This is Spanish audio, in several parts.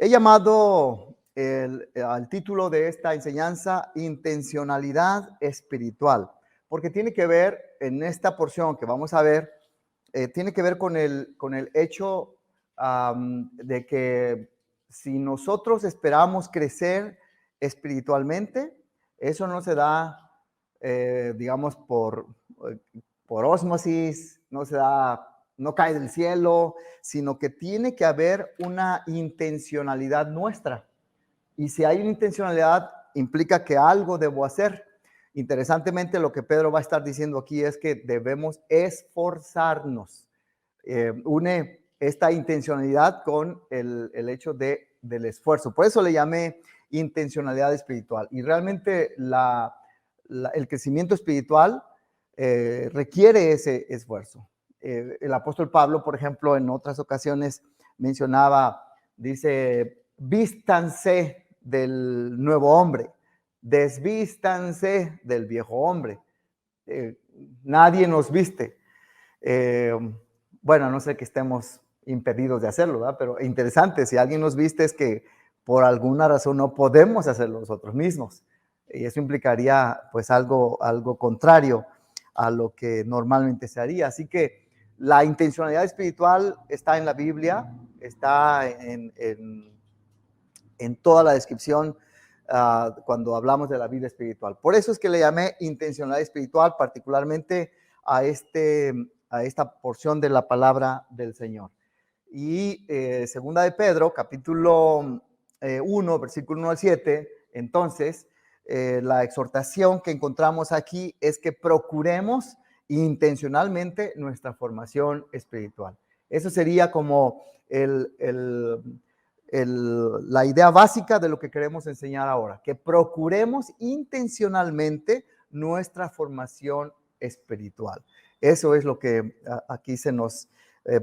He llamado al título de esta enseñanza intencionalidad espiritual, porque tiene que ver en esta porción que vamos a ver, tiene que ver con el hecho de que si nosotros esperamos crecer espiritualmente, eso no se da, digamos, por ósmosis, no se da, no cae del cielo, sino que tiene que haber una intencionalidad nuestra. Y si hay una intencionalidad, implica que algo debo hacer. Interesantemente, lo que Pedro va a estar diciendo aquí es que debemos esforzarnos. Une esta intencionalidad con el hecho del esfuerzo. Por eso le llamé intencionalidad espiritual. Y realmente el crecimiento espiritual requiere ese esfuerzo. El apóstol Pablo, por ejemplo, en otras ocasiones mencionaba, dice, vístanse del nuevo hombre, desvístanse del viejo hombre. Nadie nos viste. Bueno, a no ser que estemos impedidos de hacerlo, ¿verdad? Pero interesante, si alguien nos viste es que por alguna razón no podemos hacerlo nosotros mismos. Y eso implicaría pues algo contrario a lo que normalmente se haría. Así que la intencionalidad espiritual está en la Biblia, está en toda la descripción cuando hablamos de la vida espiritual. Por eso es que le llamé intencionalidad espiritual, particularmente a esta porción de la palabra del Señor. Y segunda de Pedro, capítulo 1, versículo 1 al 7, entonces la exhortación que encontramos aquí es que procuremos intencionalmente nuestra formación espiritual. Eso sería como la idea básica de lo que queremos enseñar ahora, que procuremos intencionalmente nuestra formación espiritual. Eso es lo que aquí se nos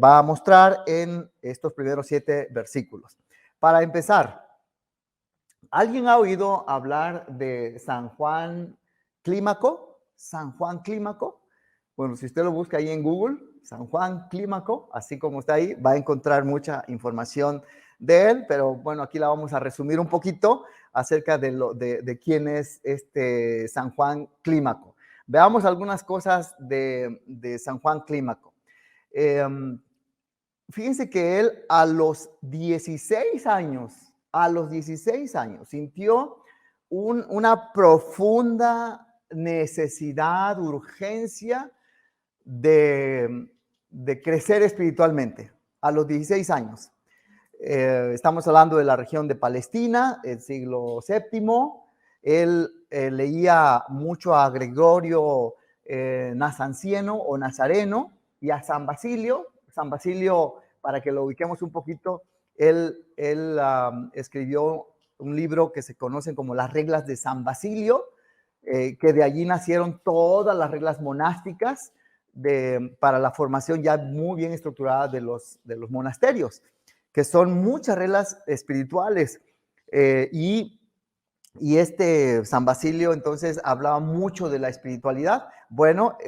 va a mostrar en estos primeros 7 versículos. Para empezar, ¿alguien ha oído hablar de San Juan Clímaco? San Juan Clímaco. Bueno, si usted lo busca ahí en Google, San Juan Clímaco, así como está ahí, va a encontrar mucha información de él, pero bueno, aquí la vamos a resumir un poquito acerca de quién es este San Juan Clímaco. Veamos algunas cosas de San Juan Clímaco. Fíjense que él a los 16 años, sintió una profunda necesidad, urgencia de crecer espiritualmente a los 16 años. Estamos hablando de la región de Palestina, el siglo VII. Él leía mucho a Gregorio Nazancieno o Nazareno y a San Basilio. San Basilio, para que lo ubiquemos un poquito, él escribió un libro que se conocen como las reglas de San Basilio, que de allí nacieron todas las reglas monásticas para la formación ya muy bien estructurada de los monasterios, que son muchas reglas espirituales. Y este San Basilio entonces hablaba mucho de la espiritualidad. Bueno,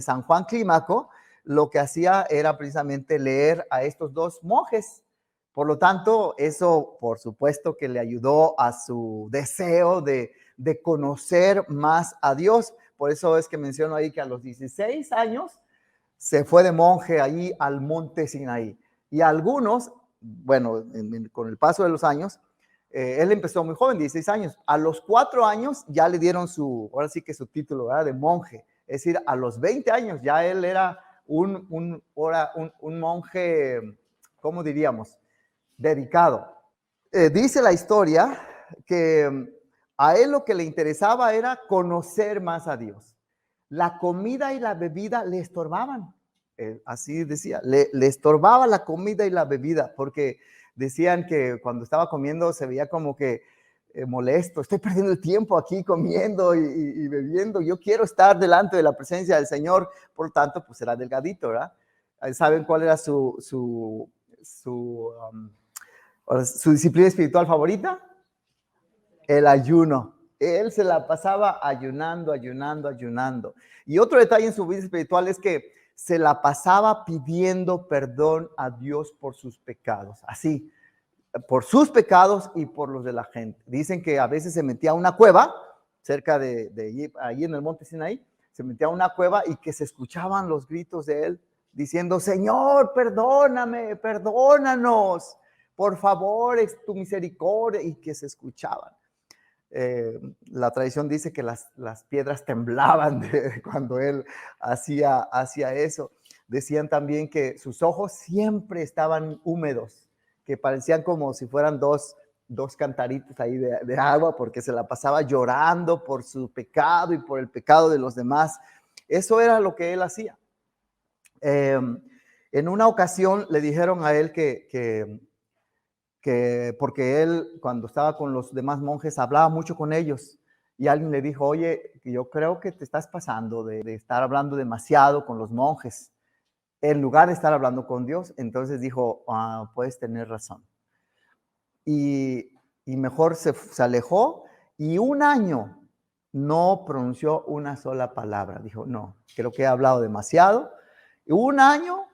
San Juan Clímaco lo que hacía era precisamente leer a estos dos monjes. Por lo tanto, eso por supuesto que le ayudó a su deseo de conocer más a Dios. Por eso es que menciono ahí que a los 16 años se fue de monje ahí al monte Sinaí. Y algunos, bueno, con el paso de los años, él empezó muy joven, 16 años. A los 4 años ya le dieron ahora sí que su título, ¿verdad? De monje. Es decir, a los 20 años ya él era un monje, ¿cómo diríamos? Dedicado. Dice la historia que a él lo que le interesaba era conocer más a Dios. La comida y la bebida le estorbaban. Así decía, le estorbaba la comida y la bebida, porque decían que cuando estaba comiendo se veía como que molesto, estoy perdiendo el tiempo aquí comiendo y bebiendo, yo quiero estar delante de la presencia del Señor, por lo tanto, pues era delgadito, ¿verdad? ¿Saben cuál era su disciplina espiritual favorita? El ayuno. Él se la pasaba ayunando. Y otro detalle en su vida espiritual es que se la pasaba pidiendo perdón a Dios por sus pecados. Así, por sus pecados y por los de la gente. Dicen que a veces se metía a una cueva, cerca de ahí en el monte Sinaí, se metía a una cueva y que se escuchaban los gritos de él, diciendo, Señor, perdóname, perdónanos, por favor, es tu misericordia, y que se escuchaban. La tradición dice que las piedras temblaban cuando él hacía eso. Decían también que sus ojos siempre estaban húmedos, que parecían como si fueran dos cantaritos ahí de agua, porque se la pasaba llorando por su pecado y por el pecado de los demás. Eso era lo que él hacía. En una ocasión le dijeron a él que porque él, cuando estaba con los demás monjes, hablaba mucho con ellos, y alguien le dijo, oye, yo creo que te estás pasando de estar hablando demasiado con los monjes, en lugar de estar hablando con Dios. Entonces dijo, puedes tener razón. Y mejor se alejó, y un año no pronunció una sola palabra. Dijo, no, creo que he hablado demasiado. Y un año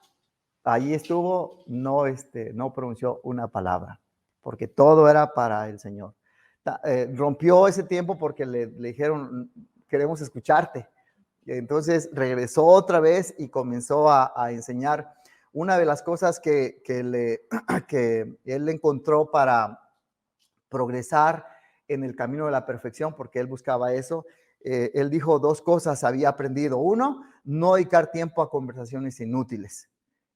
ahí estuvo, no pronunció una palabra, porque todo era para el Señor. Rompió ese tiempo porque le dijeron, queremos escucharte. Y entonces regresó otra vez y comenzó a enseñar. Una de las cosas que él encontró para progresar en el camino de la perfección, porque él buscaba eso, él dijo dos cosas había aprendido. Uno, no dedicar tiempo a conversaciones inútiles.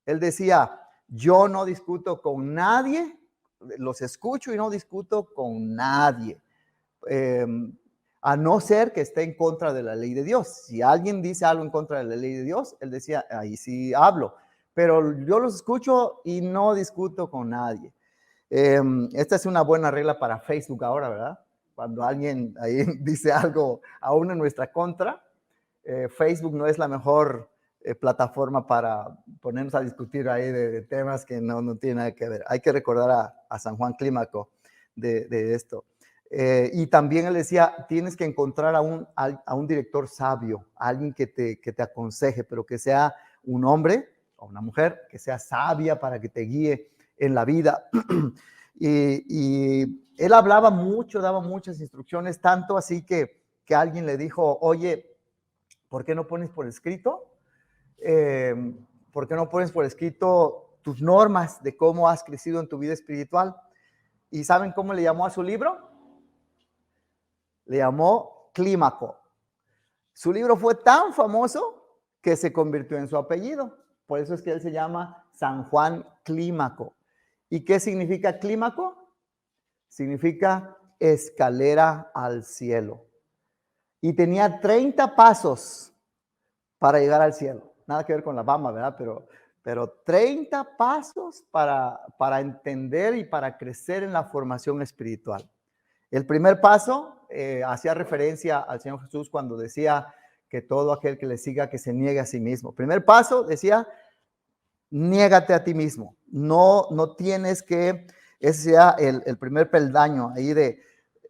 Él decía, yo no discuto con nadie, los escucho y no discuto con nadie, a no ser que esté en contra de la ley de Dios. Si alguien dice algo en contra de la ley de Dios, él decía, ahí sí hablo, pero yo los escucho y no discuto con nadie. Esta es una buena regla para Facebook ahora, ¿verdad? Cuando alguien ahí dice algo aún en nuestra contra, Facebook no es la mejor plataforma para ponernos a discutir ahí de temas que no tienen nada que ver. Hay que recordar a San Juan Clímaco de esto. Y también él decía, tienes que encontrar a un director sabio, alguien que te aconseje, pero que sea un hombre o una mujer que sea sabia para que te guíe en la vida. y él hablaba mucho, daba muchas instrucciones, tanto así que alguien le dijo, oye, ¿por qué no pones por escrito? ¿Por qué no pones por escrito tus normas de cómo has crecido en tu vida espiritual? ¿Y saben cómo le llamó a su libro? Le llamó Clímaco. Su libro fue tan famoso que se convirtió en su apellido. Por eso es que él se llama San Juan Clímaco. ¿Y qué significa Clímaco? Significa escalera al cielo. Y tenía 30 pasos para llegar al cielo. Nada que ver con la Bama, ¿verdad? Pero 30 pasos para entender y para crecer en la formación espiritual. El primer paso hacía referencia al Señor Jesús cuando decía que todo aquel que le siga, que se niegue a sí mismo. Primer paso, decía, niégate a ti mismo. No tienes que, ese sea el primer peldaño ahí de,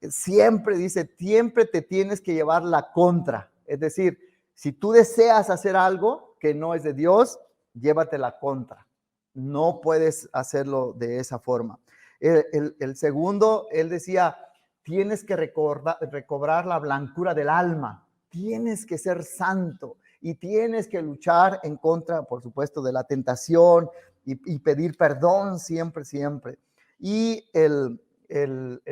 siempre dice, siempre te tienes que llevar la contra. Es decir, si tú deseas hacer algo que no es de Dios, llévate la contra. No puedes hacerlo de esa forma. El segundo, él decía, tienes que recobrar la blancura del alma. Tienes que ser santo y tienes que luchar en contra, por supuesto, de la tentación y pedir perdón siempre, siempre. Y el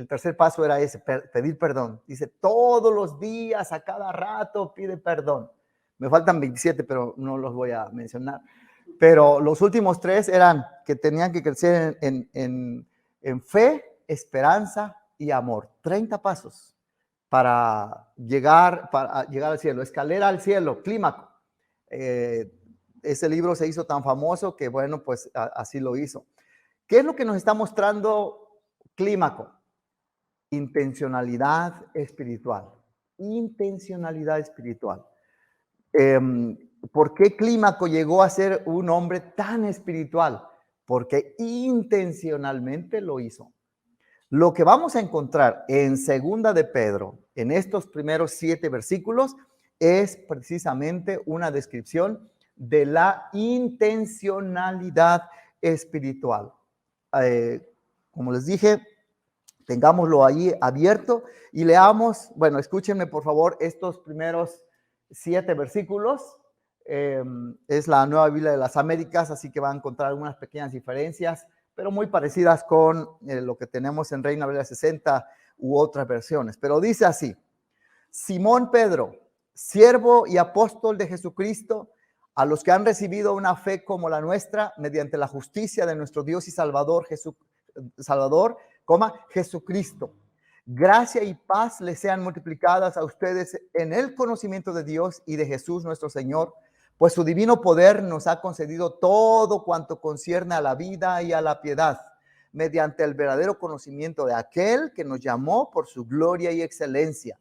tercer paso era ese, pedir perdón. Dice, todos los días, a cada rato, pide perdón. Me faltan 27, pero no los voy a mencionar. Pero los últimos tres eran que tenían que crecer en fe, esperanza y amor. 30 pasos para llegar al cielo. Escalera al cielo, Clímaco. Ese libro se hizo tan famoso que, bueno, pues así lo hizo. ¿Qué es lo que nos está mostrando Clímaco? Intencionalidad espiritual. Intencionalidad espiritual. ¿Por qué Clímaco llegó a ser un hombre tan espiritual? Porque intencionalmente lo hizo. Lo que vamos a encontrar en Segunda de Pedro, en estos primeros 7 versículos, es precisamente una descripción de la intencionalidad espiritual. como les dije, tengámoslo ahí abierto y leamos, bueno, escúchenme por favor estos primeros 7 versículos. Es la Nueva Biblia de las Américas, así que van a encontrar algunas pequeñas diferencias, pero muy parecidas con lo que tenemos en Reina Valera 60 u otras versiones. Pero dice así: Simón Pedro, siervo y apóstol de Jesucristo, a los que han recibido una fe como la nuestra, mediante la justicia de nuestro Dios y Salvador, Jesucristo. Gracia y paz les sean multiplicadas a ustedes en el conocimiento de Dios y de Jesús nuestro Señor, pues su divino poder nos ha concedido todo cuanto concierne a la vida y a la piedad, mediante el verdadero conocimiento de aquel que nos llamó por su gloria y excelencia.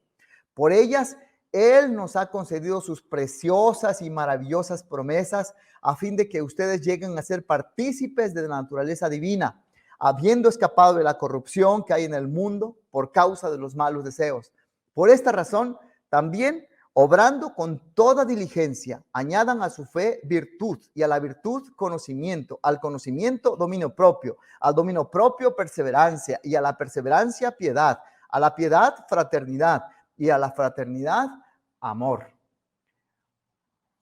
Por ellas, Él nos ha concedido sus preciosas y maravillosas promesas, a fin de que ustedes lleguen a ser partícipes de la naturaleza divina, habiendo escapado de la corrupción que hay en el mundo por causa de los malos deseos. Por esta razón, también, obrando con toda diligencia, añadan a su fe virtud, y a la virtud conocimiento, al conocimiento dominio propio, al dominio propio perseverancia, y a la perseverancia piedad, a la piedad fraternidad, y a la fraternidad amor.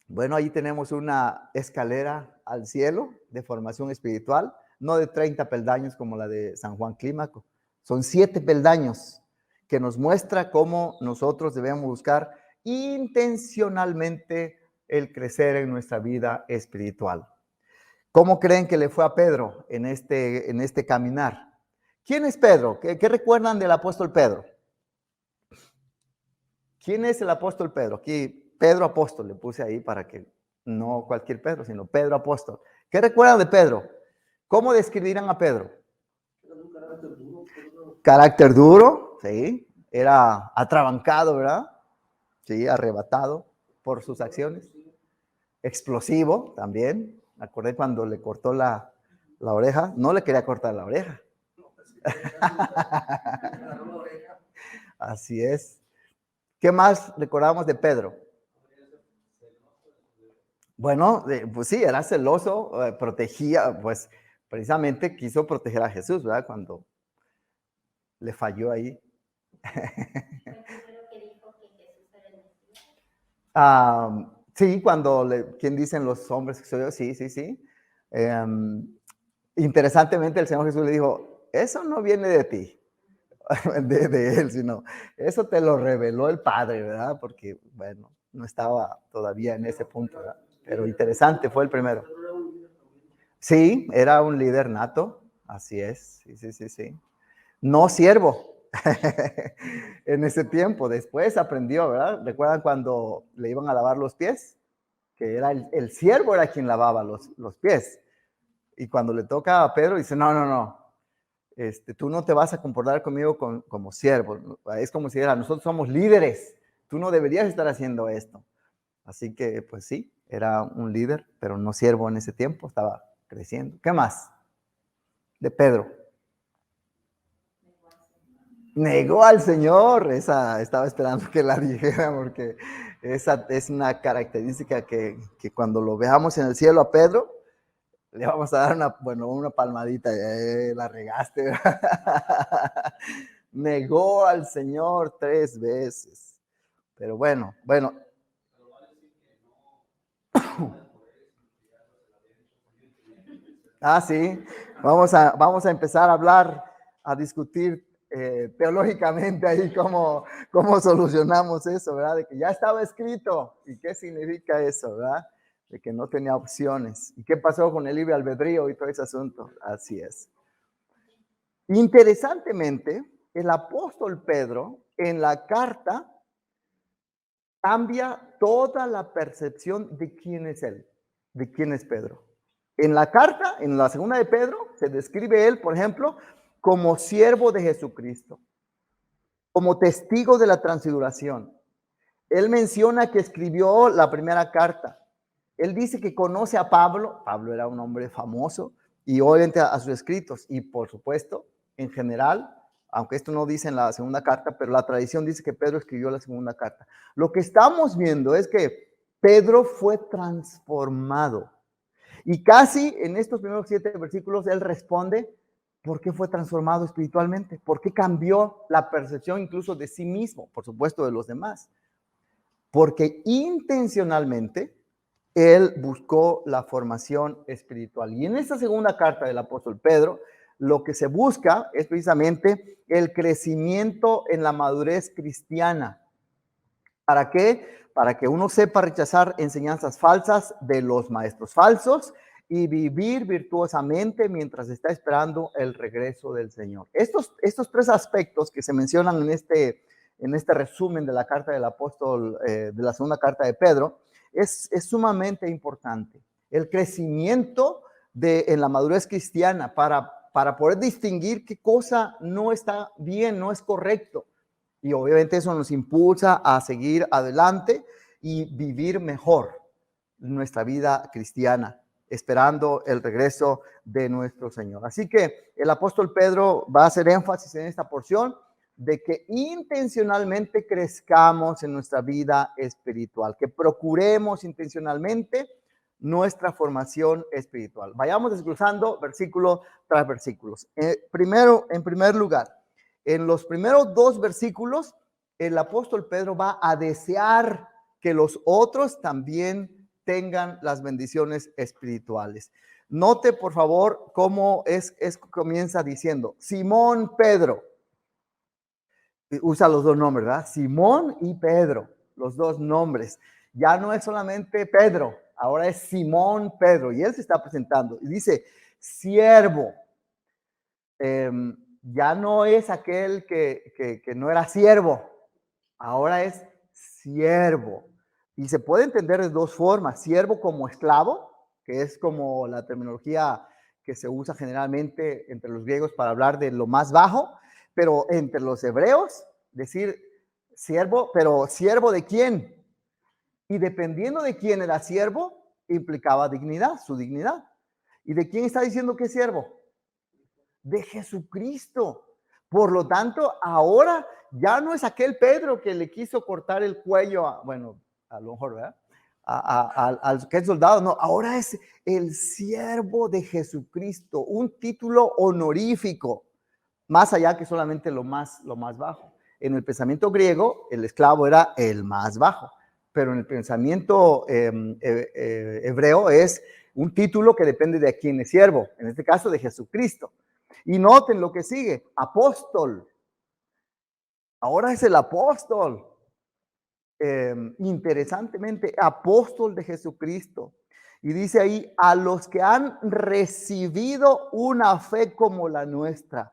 Bueno, ahí tenemos una escalera al cielo de formación espiritual, no de 30 peldaños como la de San Juan Clímaco, son 7 peldaños que nos muestra cómo nosotros debemos buscar intencionalmente el crecer en nuestra vida espiritual. ¿Cómo creen que le fue a Pedro en este caminar? ¿Quién es Pedro? ¿Qué recuerdan del apóstol Pedro? ¿Quién es el apóstol Pedro? Aquí Pedro apóstol le puse ahí para que no cualquier Pedro, sino Pedro apóstol. ¿Qué recuerdan de Pedro? ¿Cómo describirán a Pedro? Carácter duro, sí. Era atrabancado, ¿verdad? Sí, arrebatado por sus acciones. Explosivo también. Me acordé cuando le cortó la oreja. No le quería cortar la oreja. Así es. ¿Qué más recordamos de Pedro? Bueno, pues sí, era celoso, protegía, pues precisamente quiso proteger a Jesús, ¿verdad? Cuando le falló ahí. Sí, cuando ¿quién dicen los hombres que soy yo? Sí, sí, sí. Interesantemente el Señor Jesús le dijo, eso no viene de ti, de él, sino eso te lo reveló el Padre, ¿verdad? Porque, bueno, no estaba todavía en ese punto, ¿verdad? Pero interesante, fue el primero. Sí, era un líder nato, así es, sí, sí, sí, sí. No siervo en ese tiempo, después aprendió, ¿verdad? ¿Recuerdan cuando le iban a lavar los pies? Que era el siervo era quien lavaba los pies. Y cuando le toca a Pedro, dice, no, tú no te vas a comportar conmigo como siervo. Es como si era, nosotros somos líderes, tú no deberías estar haciendo esto. Así que, pues sí, era un líder, pero no siervo en ese tiempo, estaba creciendo. ¿Qué más de Pedro? Negó al Señor. Esa estaba esperando que la dijera, porque esa es una característica que cuando lo veamos en el cielo a Pedro, le vamos a dar una palmadita. La regaste. Negó al Señor 3 veces. Pero bueno. Sí. Vamos a empezar a hablar, a discutir teológicamente ahí cómo solucionamos eso, ¿verdad? De que ya estaba escrito. ¿Y qué significa eso, verdad? De que no tenía opciones. ¿Y qué pasó con el libre albedrío y todo ese asunto? Así es. Interesantemente, el apóstol Pedro en la carta cambia toda la percepción de quién es él, de quién es Pedro. En la carta, en la segunda de Pedro, se describe él, por ejemplo, como siervo de Jesucristo, como testigo de la transfiguración. Él menciona que escribió la primera carta. Él dice que conoce a Pablo. Pablo era un hombre famoso y obviamente a sus escritos. Y por supuesto, en general, aunque esto no dice en la segunda carta, pero la tradición dice que Pedro escribió la segunda carta. Lo que estamos viendo es que Pedro fue transformado. Y casi en estos primeros 7 versículos, él responde ¿Por qué fue transformado espiritualmente? ¿Por qué cambió la percepción incluso de sí mismo? Por supuesto, de los demás. Porque intencionalmente él buscó la formación espiritual. Y en esta segunda carta del apóstol Pedro, lo que se busca es precisamente el crecimiento en la madurez cristiana. ¿Para qué? Para que uno sepa rechazar enseñanzas falsas de los maestros falsos y vivir virtuosamente mientras está esperando el regreso del Señor. Estos tres aspectos que se mencionan en este resumen de la carta del apóstol, de la segunda carta de Pedro, es sumamente importante. El crecimiento en la madurez cristiana para poder distinguir qué cosa no está bien, no es correcto. Y obviamente eso nos impulsa a seguir adelante y vivir mejor nuestra vida cristiana, esperando el regreso de nuestro Señor. Así que el apóstol Pedro va a hacer énfasis en esta porción de que intencionalmente crezcamos en nuestra vida espiritual, que procuremos intencionalmente nuestra formación espiritual. Vayamos desglosando versículo tras versículo. En primer lugar, en los primeros dos versículos, el apóstol Pedro va a desear que los otros también tengan las bendiciones espirituales. Note, por favor, cómo comienza diciendo, Simón Pedro. Usa los dos nombres, ¿verdad? Simón y Pedro, los dos nombres. Ya no es solamente Pedro, ahora es Simón Pedro. Y él se está presentando y dice, siervo. Ya no es aquel que no era siervo, ahora es siervo. Y se puede entender de dos formas, siervo como esclavo, que es como la terminología que se usa generalmente entre los griegos para hablar de lo más bajo, pero entre los hebreos, decir siervo, pero siervo de quién. Y dependiendo de quién era siervo, implicaba dignidad, su dignidad. ¿Y de quién está diciendo que es siervo? De Jesucristo. Por lo tanto, ahora ya no es aquel Pedro que le quiso cortar el cuello, a lo mejor, ¿verdad? Al que es soldado, no, ahora es el siervo de Jesucristo, un título honorífico, más allá que solamente lo más bajo. En el pensamiento griego, el esclavo era el más bajo, pero en el pensamiento hebreo es un título que depende de quién es siervo, en este caso de Jesucristo. Y noten lo que sigue, apóstol. Ahora es el apóstol. Interesantemente, apóstol de Jesucristo. Y dice ahí, a los que han recibido una fe como la nuestra.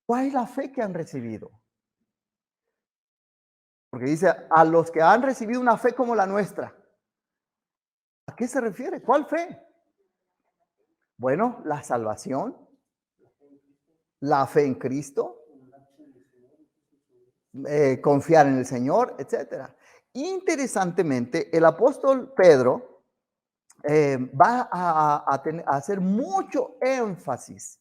¿Cuál es la fe que han recibido? Porque dice, a los que han recibido una fe como la nuestra. ¿A qué se refiere? ¿Cuál fe? Bueno, la salvación, la fe en Cristo, confiar en el Señor, etcétera. Interesantemente, el apóstol Pedro va a hacer mucho énfasis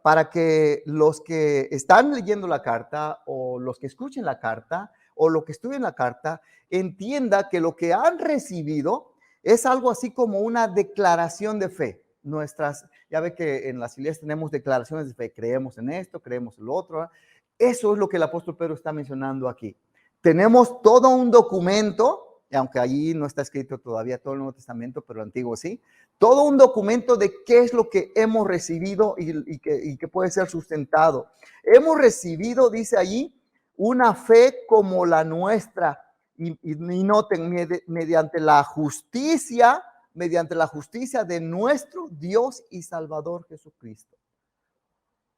para que los que están leyendo la carta o los que escuchen la carta o los que estudien la carta entienda que lo que han recibido es algo así como una declaración de fe. Ya ve que en las iglesias tenemos declaraciones de fe, creemos en esto, creemos en lo otro, ¿verdad? Eso es lo que el apóstol Pedro está mencionando aquí. Tenemos todo un documento, aunque allí no está escrito todavía todo el Nuevo Testamento, pero el Antiguo sí, todo un documento de qué es lo que hemos recibido y que puede ser sustentado. Hemos recibido, dice allí, una fe como la nuestra, y noten, mediante la justicia de nuestro Dios y Salvador Jesucristo.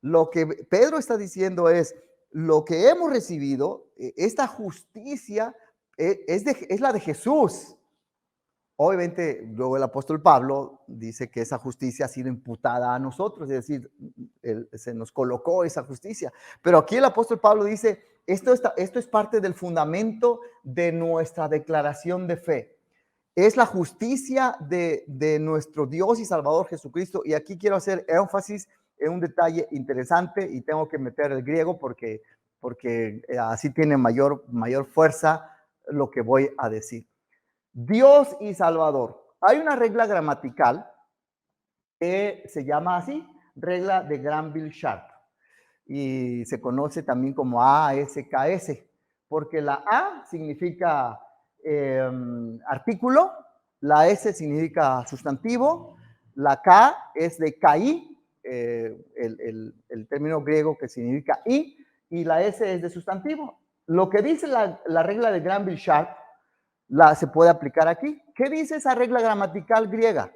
Lo que Pedro está diciendo es, lo que hemos recibido, esta justicia es la de Jesús. Obviamente, luego el apóstol Pablo dice que esa justicia ha sido imputada a nosotros, es decir, se nos colocó esa justicia. Pero aquí el apóstol Pablo dice, esto es parte del fundamento de nuestra declaración de fe. Es la justicia de nuestro Dios y Salvador Jesucristo. Y aquí quiero hacer énfasis en un detalle interesante y tengo que meter el griego porque así tiene mayor fuerza lo que voy a decir. Dios y Salvador. Hay una regla gramatical que se llama así, regla de Granville-Sharp. Y se conoce también como ASKS, porque la A significa artículo, la S significa sustantivo, la K es de KI, el término griego que significa y la S es de sustantivo. Lo que dice la regla de Granville-Sharp se puede aplicar aquí. ¿Qué dice esa regla gramatical griega?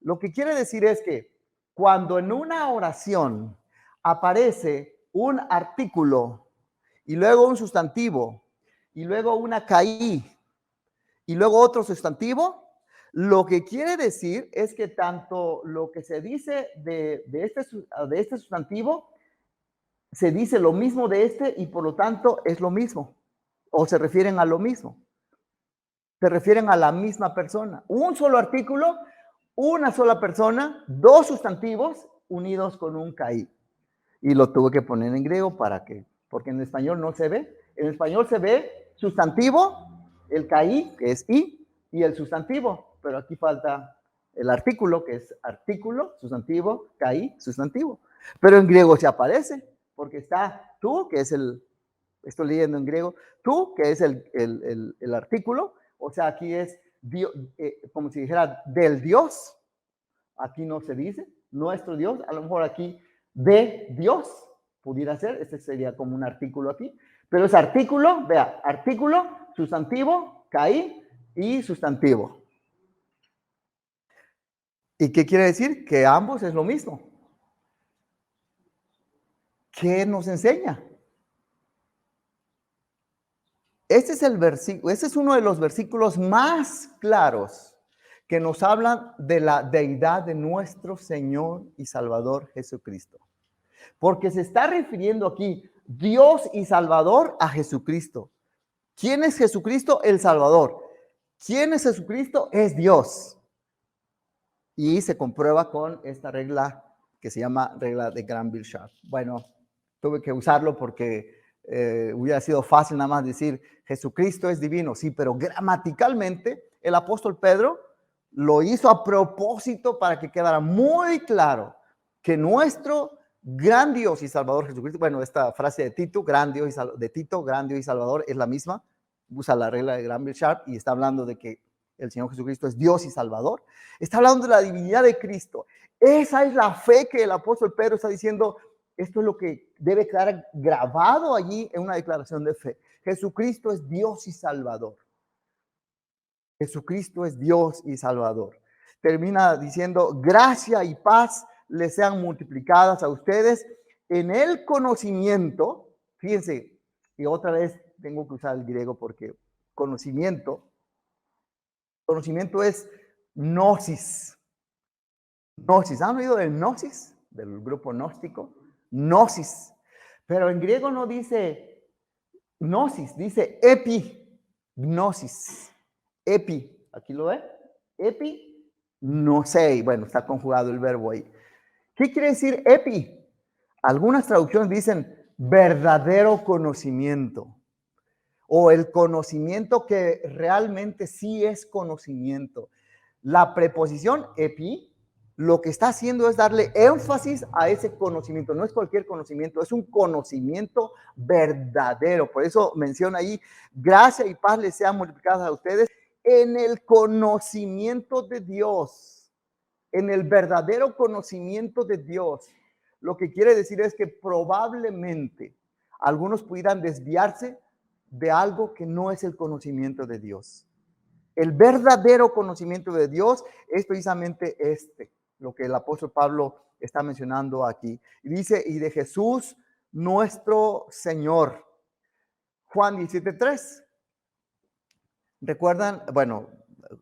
Lo que quiere decir es que cuando en una oración aparece un artículo y luego un sustantivo y luego una KI y luego otro sustantivo, lo que quiere decir es que tanto lo que se dice de este sustantivo se dice lo mismo de este y por lo tanto es lo mismo o se refieren a lo mismo. Se refieren a la misma persona. Un solo artículo, una sola persona, dos sustantivos unidos con un KI. Y lo tuve que poner en griego porque en español no se ve. En español se ve sustantivo, el KI, que es y el sustantivo. Pero aquí falta el artículo, que es artículo, sustantivo, KI, sustantivo. Pero en griego se aparece, porque está tú, que es estoy leyendo en griego, tú, que es el artículo. O sea, aquí es Dios, como si dijera del Dios. Aquí no se dice nuestro Dios. A lo mejor aquí de Dios pudiera ser. Este sería como un artículo aquí. Pero es artículo, vea, artículo, sustantivo, KI y sustantivo. ¿Y qué quiere decir? Que ambos es lo mismo. ¿Qué nos enseña? Este es uno de los versículos más claros que nos hablan de la deidad de nuestro Señor y Salvador Jesucristo. Porque se está refiriendo aquí Dios y Salvador a Jesucristo. ¿Quién es Jesucristo? El Salvador. ¿Quién es Jesucristo? Es Dios. Y se comprueba con esta regla que se llama regla de Granville-Sharp. Bueno, tuve que usarlo porque hubiera sido fácil nada más decir Jesucristo es divino, sí, pero gramaticalmente el apóstol Pedro lo hizo a propósito para que quedara muy claro que nuestro gran Dios y Salvador Jesucristo, bueno, esta frase de Tito, gran Dios y Salvador es la misma, usa la regla de Granville-Sharp y está hablando de que el Señor Jesucristo es Dios y Salvador, está hablando de la divinidad de Cristo. Esa es la fe que el apóstol Pedro está diciendo. Esto es lo que debe quedar grabado allí en una declaración de fe. Jesucristo es Dios y Salvador. Jesucristo es Dios y Salvador. Termina diciendo, gracia y paz les sean multiplicadas a ustedes en el conocimiento. Fíjense, y otra vez tengo que usar el griego porque conocimiento es gnosis. Gnosis, ¿han oído del gnosis? Del grupo gnóstico. Gnosis. Pero en griego no dice gnosis, dice epignosis. Epi, ¿aquí lo ve? Epi, no sé. Bueno, está conjugado el verbo ahí. ¿Qué quiere decir epi? Algunas traducciones dicen verdadero conocimiento. O el conocimiento que realmente sí es conocimiento. La preposición epi lo que está haciendo es darle énfasis a ese conocimiento. No es cualquier conocimiento, es un conocimiento verdadero. Por eso menciona ahí, gracia y paz les sean multiplicadas a ustedes en el conocimiento de Dios, en el verdadero conocimiento de Dios. Lo que quiere decir es que probablemente algunos pudieran desviarse de algo que no es el conocimiento de Dios. El verdadero conocimiento de Dios es precisamente lo que el apóstol Pablo está mencionando aquí. Y dice, y de Jesús nuestro Señor. Juan 17:3. ¿Recuerdan? Bueno,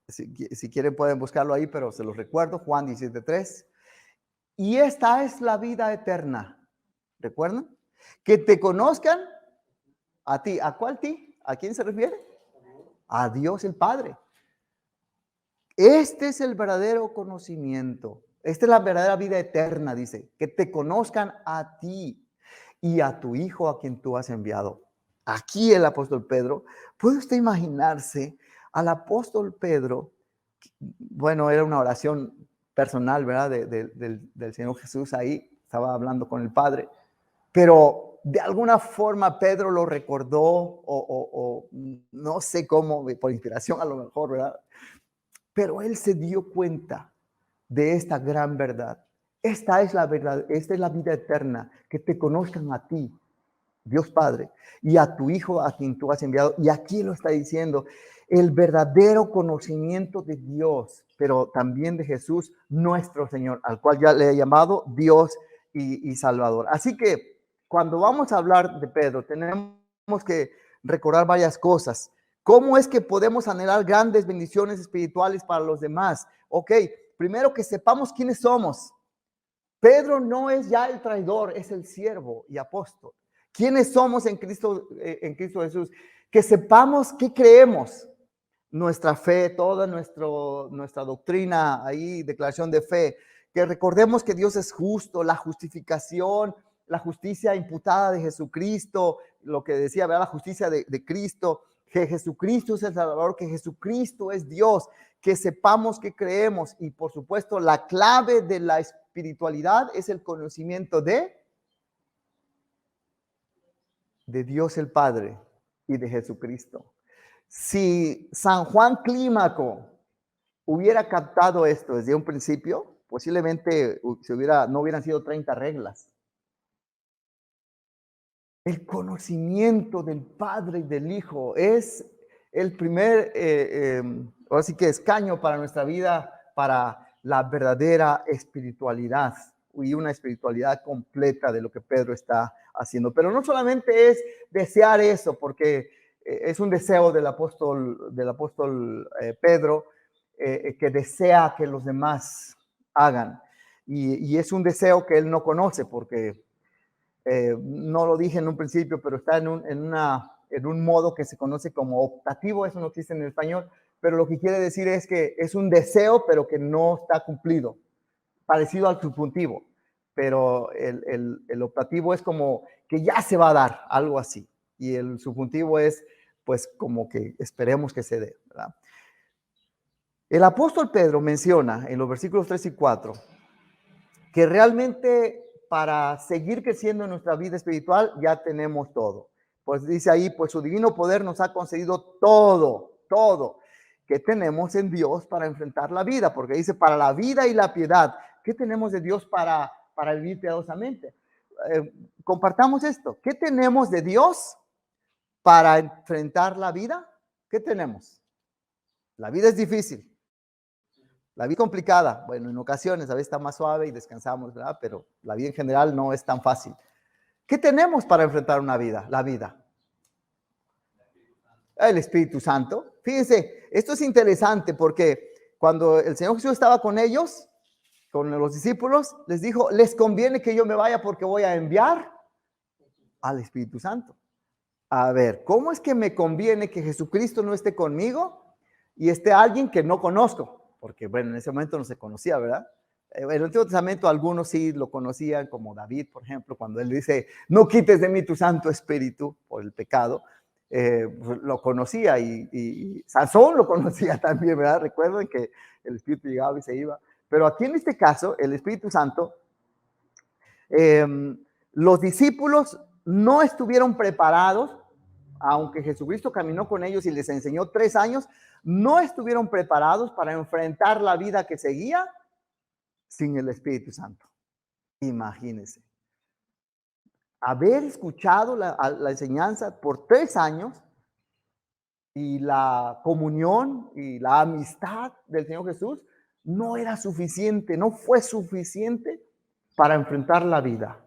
si quieren pueden buscarlo ahí, pero se los recuerdo. Juan 17:3. Y esta es la vida eterna. ¿Recuerdan? Que te conozcan a ti. ¿A cuál ti? ¿A quién se refiere? A Dios el Padre. Este es el verdadero conocimiento. Esta es la verdadera vida eterna, dice. Que te conozcan a ti y a tu Hijo a quien tú has enviado. Aquí el apóstol Pedro, ¿puede usted imaginarse al apóstol Pedro? Bueno, era una oración personal, ¿verdad? Del Señor Jesús ahí, estaba hablando con el Padre, pero de alguna forma Pedro lo recordó o no sé cómo, por inspiración a lo mejor, ¿verdad? Pero él se dio cuenta de esta gran verdad. Esta es la verdad, esta es la vida eterna, que te conozcan a ti, Dios Padre, y a tu Hijo a quien tú has enviado. Y aquí lo está diciendo, el verdadero conocimiento de Dios, pero también de Jesús, nuestro Señor, al cual ya le he llamado Dios y Salvador. Así que cuando vamos a hablar de Pedro, tenemos que recordar varias cosas. ¿Cómo es que podemos anhelar grandes bendiciones espirituales para los demás? Ok, primero que sepamos quiénes somos. Pedro no es ya el traidor, es el siervo y apóstol. ¿Quiénes somos en Cristo Jesús? Que sepamos qué creemos, nuestra fe, toda nuestra doctrina, ahí, declaración de fe, que recordemos que Dios es justo, la justificación, la justicia imputada de Jesucristo, lo que decía, ¿verdad? La justicia de Cristo, que Jesucristo es el Salvador, que Jesucristo es Dios, que sepamos que creemos y por supuesto la clave de la espiritualidad es el conocimiento de Dios el Padre y de Jesucristo. Si San Juan Clímaco hubiera captado esto desde un principio, posiblemente no hubieran sido 30 reglas. El conocimiento del Padre y del Hijo es el primer, ahora sí que escaño para nuestra vida, para la verdadera espiritualidad y una espiritualidad completa de lo que Pedro está haciendo. Pero no solamente es desear eso, porque es un deseo del apóstol Pedro, que desea que los demás hagan. Y es un deseo que él no conoce, porque no lo dije en un principio, pero está en un modo que se conoce como optativo, eso no existe en el español, pero lo que quiere decir es que es un deseo, pero que no está cumplido, parecido al subjuntivo, pero el optativo es como que ya se va a dar, algo así, y el subjuntivo es pues como que esperemos que se dé, ¿verdad? El apóstol Pedro menciona en los versículos 3 y 4 que realmente para seguir creciendo en nuestra vida espiritual ya tenemos todo. Pues dice ahí, pues su divino poder nos ha concedido todo que tenemos en Dios para enfrentar la vida, porque dice para la vida y la piedad. ¿Qué tenemos de Dios para vivir piadosamente? Compartamos esto. ¿Qué tenemos de Dios para enfrentar la vida? ¿Qué tenemos? La vida es difícil. La vida es complicada, bueno, en ocasiones a veces está más suave y descansamos, ¿verdad? Pero la vida en general no es tan fácil. ¿Qué tenemos para enfrentar una vida? La vida. El Espíritu Santo. Fíjense, esto es interesante porque cuando el Señor Jesús estaba con ellos, con los discípulos, les dijo, les conviene que yo me vaya porque voy a enviar al Espíritu Santo. A ver, ¿cómo es que me conviene que Jesucristo no esté conmigo y esté alguien que no conozco? Porque, bueno, en ese momento no se conocía, ¿verdad? En el Antiguo Testamento algunos sí lo conocían, como David, por ejemplo, cuando él dice, no quites de mí tu Santo Espíritu por el pecado, lo conocía y Sansón lo conocía también, ¿verdad? Recuerden que el Espíritu llegaba y se iba. Pero aquí en este caso, el Espíritu Santo, los discípulos no estuvieron preparados, aunque Jesucristo caminó con ellos y les enseñó 3 años, no estuvieron preparados para enfrentar la vida que seguía sin el Espíritu Santo. Imagínense. Haber escuchado la enseñanza por 3 años y la comunión y la amistad del Señor Jesús no era suficiente, no fue suficiente para enfrentar la vida.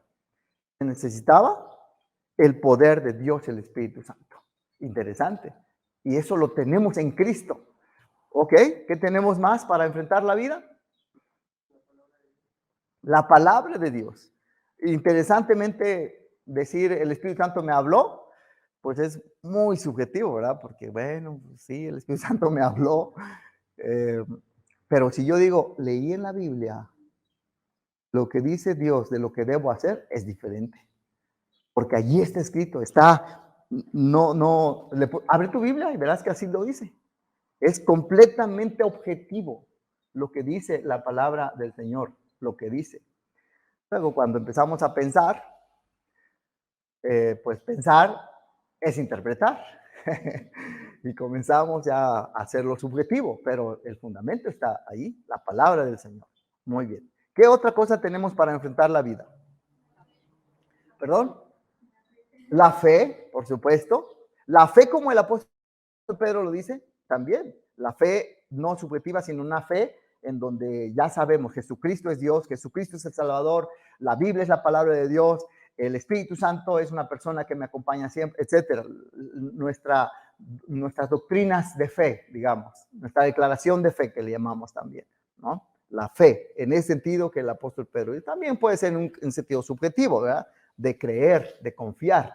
Se necesitaba el poder de Dios, el Espíritu Santo. Interesante. Y eso lo tenemos en Cristo. ¿Ok? ¿Qué tenemos más para enfrentar la vida? La palabra de Dios. Interesantemente, decir el Espíritu Santo me habló, pues es muy subjetivo, ¿verdad? Porque, bueno, sí, el Espíritu Santo me habló. Pero si yo digo, leí en la Biblia lo que dice Dios de lo que debo hacer, es diferente. Porque allí está escrito, abre tu Biblia y verás que así lo dice. Es completamente objetivo. lo que dice la palabra del Señor, lo que dice. Luego, cuando empezamos a pensar, pues pensar es interpretar. Y comenzamos ya a hacerlo subjetivo, pero el fundamento está ahí, la palabra del Señor. Muy bien. ¿Qué otra cosa tenemos para enfrentar la vida? ¿Perdón? La fe, por supuesto. La fe, como el apóstol Pedro lo dice, también. La fe no subjetiva, sino una fe en donde ya sabemos, Jesucristo es Dios, Jesucristo es el Salvador, la Biblia es la palabra de Dios, el Espíritu Santo es una persona que me acompaña siempre, etcétera. Nuestras doctrinas de fe, digamos, nuestra declaración de fe que le llamamos también, ¿no? La fe, en ese sentido que el apóstol Pedro, y también puede ser en un sentido subjetivo, ¿verdad? De creer, de confiar,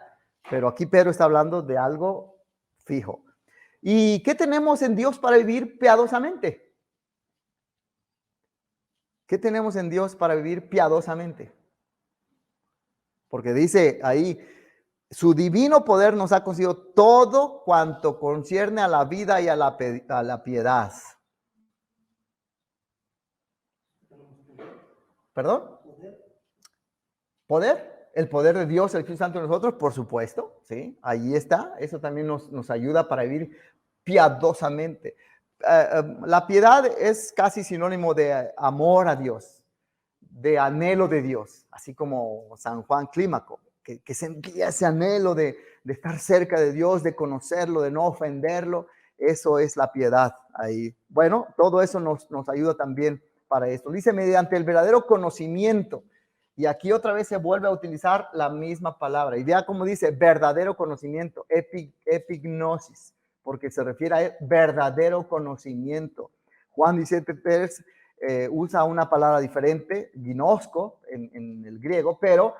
pero aquí Pedro está hablando de algo fijo. ¿Y qué tenemos en Dios para vivir piadosamente? ¿Qué tenemos en Dios para vivir piadosamente? Porque dice ahí, su divino poder nos ha concedido todo cuanto concierne a la vida y a la piedad. ¿Perdón? ¿Poder? El poder de Dios, el Espíritu Santo en nosotros, por supuesto, ¿sí? Ahí está. Eso también nos ayuda para vivir piadosamente. La piedad es casi sinónimo de amor a Dios, de anhelo de Dios, así como San Juan Clímaco, que sentía ese anhelo de estar cerca de Dios, de conocerlo, de no ofenderlo. Eso es la piedad ahí. Bueno, todo eso nos ayuda también para esto. Dice, mediante el verdadero conocimiento. Y aquí otra vez se vuelve a utilizar la misma palabra. Y vea cómo dice verdadero conocimiento, epignosis, porque se refiere a verdadero conocimiento. Juan 17:3 usa una palabra diferente, ginosko, en el griego, pero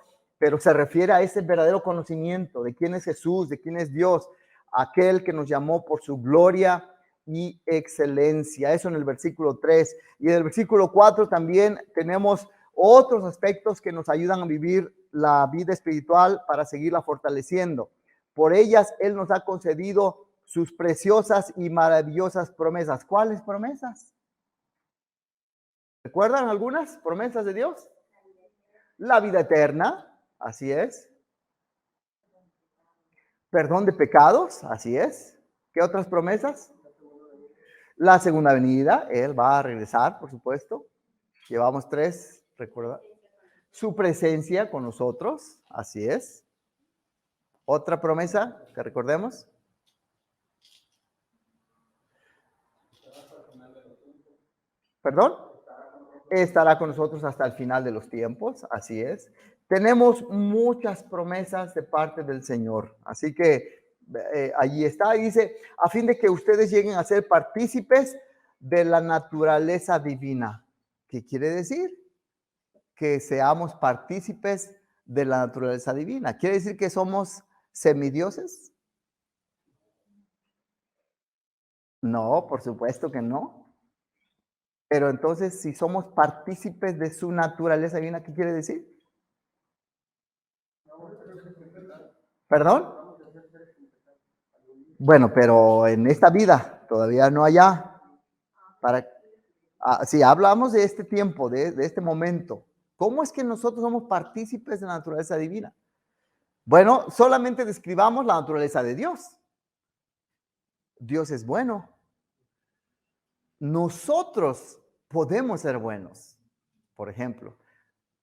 se refiere a ese verdadero conocimiento de quién es Jesús, de quién es Dios, aquel que nos llamó por su gloria y excelencia. Eso en el versículo 3. Y en el versículo 4 también tenemos otros aspectos que nos ayudan a vivir la vida espiritual para seguirla fortaleciendo. Por ellas Él nos ha concedido sus preciosas y maravillosas promesas. ¿Cuáles promesas? ¿Recuerdan algunas promesas de Dios? La vida eterna, así es. Perdón de pecados, así es. ¿Qué otras promesas? La segunda venida, Él va a regresar, por supuesto. Llevamos 3, recuerda. Su presencia con nosotros, así es. Otra promesa que recordemos. ¿Perdón? Estará con nosotros hasta el final de los tiempos, así es. Tenemos muchas promesas de parte del Señor, así que allí está, y dice, a fin de que ustedes lleguen a ser partícipes de la naturaleza divina. ¿Qué quiere decir? Que seamos partícipes de la naturaleza divina. ¿Quiere decir que somos semidioses? No, por supuesto que no. Pero entonces, si somos partícipes de su naturaleza divina, ¿qué quiere decir? ¿Perdón? Bueno, pero en esta vida, todavía no allá. Si hablamos de este tiempo, de este momento, ¿cómo es que nosotros somos partícipes de la naturaleza divina? Bueno, solamente describamos la naturaleza de Dios. Dios es bueno. Nosotros podemos ser buenos. Por ejemplo,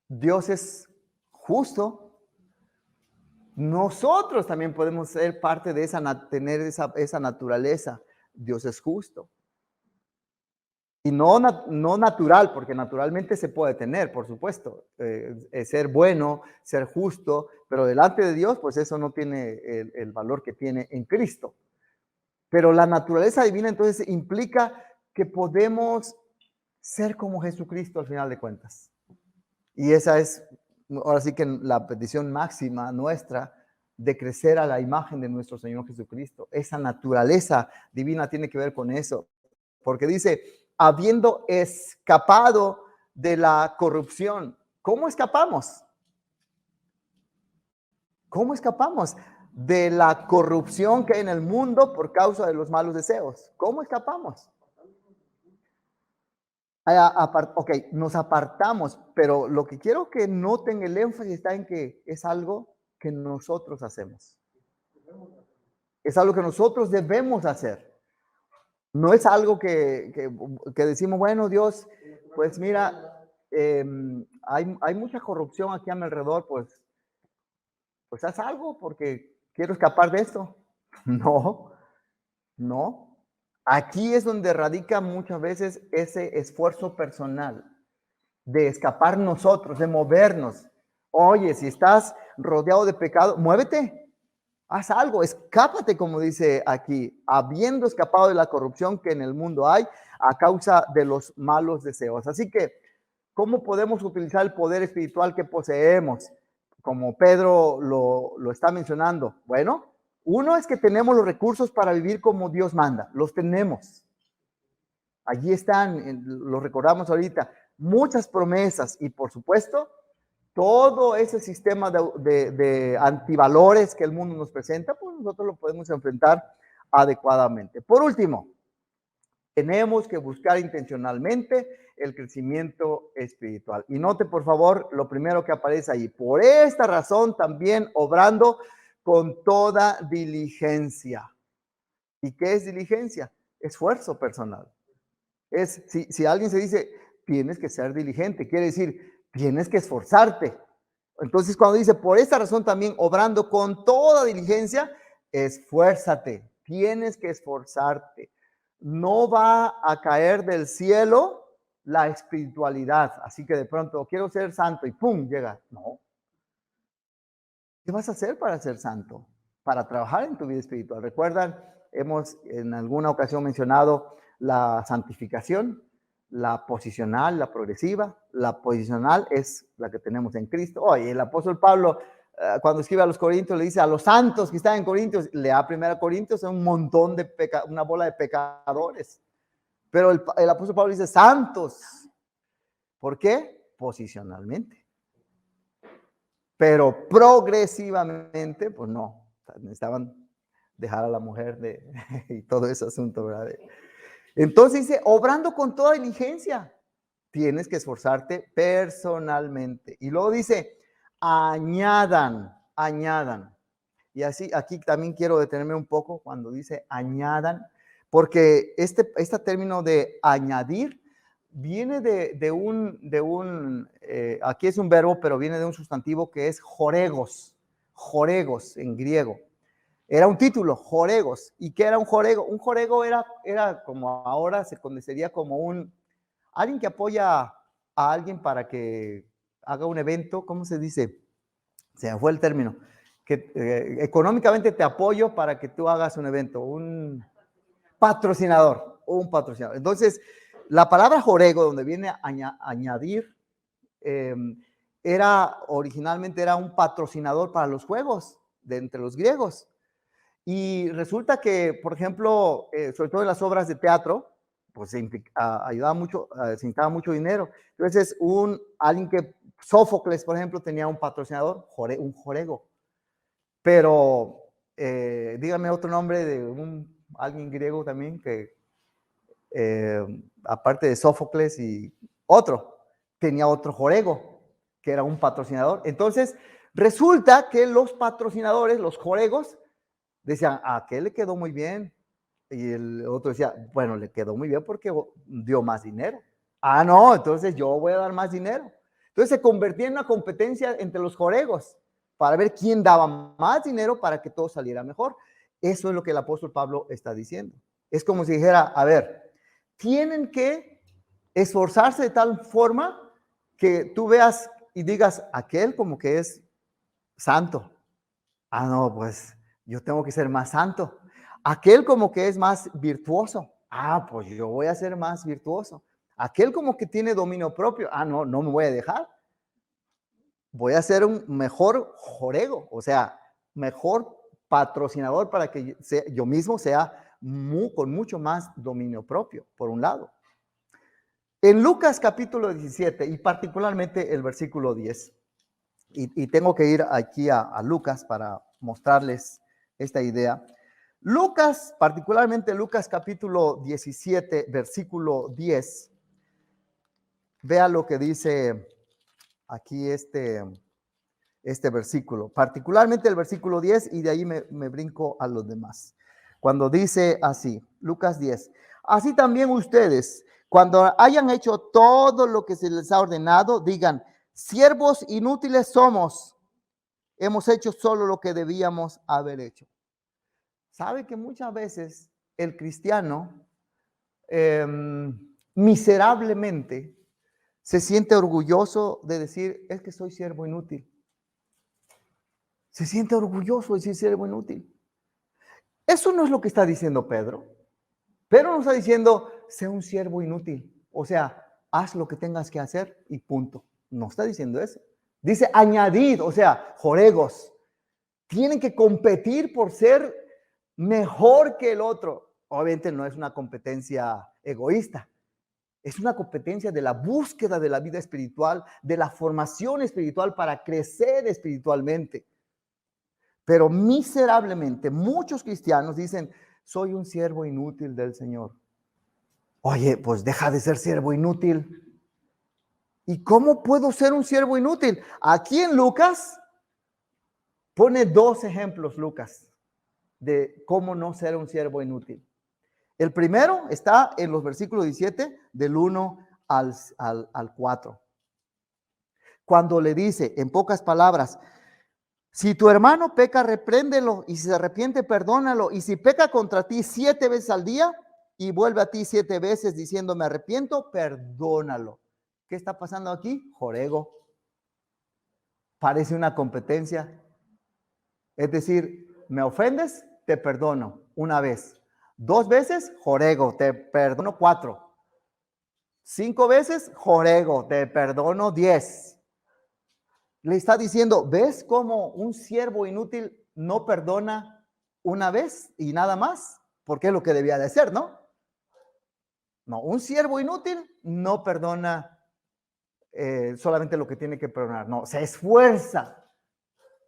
Dios es justo. Nosotros también podemos ser parte de tener esa naturaleza. Dios es justo. Y no natural, porque naturalmente se puede tener, por supuesto, ser bueno, ser justo, pero delante de Dios, pues eso no tiene el valor que tiene en Cristo. Pero la naturaleza divina entonces implica que podemos ser como Jesucristo al final de cuentas. Y esa es, ahora sí que la petición máxima nuestra, de crecer a la imagen de nuestro Señor Jesucristo. Esa naturaleza divina tiene que ver con eso. Porque dice, habiendo escapado de la corrupción. ¿Cómo escapamos? ¿Cómo escapamos? De la corrupción que hay en el mundo por causa de los malos deseos. ¿Cómo escapamos? Ok, nos apartamos, pero lo que quiero que noten el énfasis está en que es algo que nosotros hacemos. Es algo que nosotros debemos hacer. No es algo que decimos, bueno, Dios, pues mira, hay mucha corrupción aquí a mi alrededor, pues haz algo porque quiero escapar de esto. No, no. Aquí es donde radica muchas veces ese esfuerzo personal de escapar nosotros, de movernos. Oye, si estás rodeado de pecado, muévete, haz algo, escápate, como dice aquí, habiendo escapado de la corrupción que en el mundo hay a causa de los malos deseos. Así que, ¿cómo podemos utilizar el poder espiritual que poseemos? Como Pedro lo está mencionando. Bueno, uno es que tenemos los recursos para vivir como Dios manda, los tenemos. Allí están, lo recordamos ahorita, muchas promesas y por supuesto, todo ese sistema de antivalores que el mundo nos presenta, pues nosotros lo podemos enfrentar adecuadamente. Por último, tenemos que buscar intencionalmente el crecimiento espiritual. Y note, por favor, lo primero que aparece ahí. Por esta razón, también obrando con toda diligencia. ¿Y qué es diligencia? Esfuerzo personal. Si alguien se dice, tienes que ser diligente, quiere decir, tienes que esforzarte. Entonces, cuando dice, por esta razón también, obrando con toda diligencia, esfuérzate, tienes que esforzarte. No va a caer del cielo la espiritualidad, así que de pronto, quiero ser santo y ¡pum! Llega. No. ¿Qué vas a hacer para ser santo? Para trabajar en tu vida espiritual. ¿Recuerdan? Hemos en alguna ocasión mencionado la santificación, la posicional, la progresiva. La posicional es la que tenemos en Cristo. Oye, el apóstol Pablo, cuando escribe a los Corintios, le dice a los santos que están en Corintios, lea 1 Corintios, son un montón de una bola de pecadores. Pero el apóstol Pablo dice santos. ¿Por qué? Posicionalmente. Pero progresivamente, pues no, necesitaban dejar a la mujer y todo ese asunto, ¿verdad? Entonces dice, obrando con toda diligencia, tienes que esforzarte personalmente. Y luego dice, añadan. Y así, aquí también quiero detenerme un poco cuando dice añadan, porque este término de añadir viene aquí es un verbo, pero viene de un sustantivo que es joregos en griego. Era un título, joregos. ¿Y qué era un jorego? Un jorego era como ahora se conocería como alguien que apoya a alguien para que haga un evento, ¿cómo se dice? Se me fue el término. Que económicamente te apoyo para que tú hagas un evento, un patrocinador. Entonces, la palabra jorego, donde viene a añadir, originalmente era un patrocinador para los juegos de entre los griegos. Y resulta que, por ejemplo, sobre todo en las obras de teatro, pues ayudaba mucho, se necesitaba mucho dinero. Entonces, alguien que, Sófocles, por ejemplo, tenía un patrocinador, un jorego. Pero, dígame otro nombre de alguien griego también que, aparte de Sófocles y otro, tenía otro jorego, que era un patrocinador. Entonces, resulta que los patrocinadores, los joregos, decían, a aquel le quedó muy bien. Y el otro decía, bueno, le quedó muy bien porque dio más dinero. Ah, no, entonces yo voy a dar más dinero. Entonces se convertía en una competencia entre los joregos para ver quién daba más dinero para que todo saliera mejor. Eso es lo que el apóstol Pablo está diciendo. Es como si dijera, a ver, tienen que esforzarse de tal forma que tú veas y digas, aquel como que es santo. Ah, no, pues yo tengo que ser más santo. Aquel como que es más virtuoso. Ah, pues yo voy a ser más virtuoso. Aquel como que tiene dominio propio. Ah, no, no me voy a dejar. Voy a ser un mejor jorego, o sea, mejor patrocinador para que yo mismo sea con mucho más dominio propio, por un lado. En Lucas capítulo 17 y particularmente el versículo 10, y tengo que ir aquí a Lucas para mostrarles esta idea. Lucas, particularmente Lucas capítulo 17, versículo 10, vea lo que dice aquí este versículo, particularmente el versículo 10, y de ahí me brinco a los demás. Cuando dice así, Lucas 10, así también ustedes, cuando hayan hecho todo lo que se les ha ordenado, digan, siervos inútiles somos, hemos hecho solo lo que debíamos haber hecho. Sabe que muchas veces el cristiano miserablemente se siente orgulloso de decir, es que soy siervo inútil. Se siente orgulloso de decir siervo inútil. Eso no es lo que está diciendo Pedro. Pedro no está diciendo, sé un siervo inútil. O sea, haz lo que tengas que hacer y punto. No está diciendo eso. Dice añadid, o sea, joregos. Tienen que competir por ser mejor que el otro. Obviamente no es una competencia egoísta. Es una competencia de la búsqueda de la vida espiritual, de la formación espiritual para crecer espiritualmente. Pero miserablemente muchos cristianos dicen, soy un siervo inútil del Señor. Oye, pues deja de ser siervo inútil. ¿Y cómo puedo ser un siervo inútil? Aquí en Lucas pone 2 ejemplos, Lucas, de cómo no ser un siervo inútil. El primero está en los versículos 17, del 1 al 4. Cuando le dice, en pocas palabras, si tu hermano peca, repréndelo, y si se arrepiente, perdónalo, y si peca contra ti 7 veces al día y vuelve a ti 7 veces diciendo me arrepiento, perdónalo. ¿Qué está pasando aquí? Jorego. Parece una competencia. Es decir, me ofendes, te perdono 1 vez. 2 veces, jorego, te perdono 4. 5 veces, jorego, te perdono 10. Le está diciendo, ¿ves cómo un siervo inútil no perdona 1 vez y nada más? Porque es lo que debía de hacer, ¿no? No, un siervo inútil no perdona solamente lo que tiene que perdonar. No, se esfuerza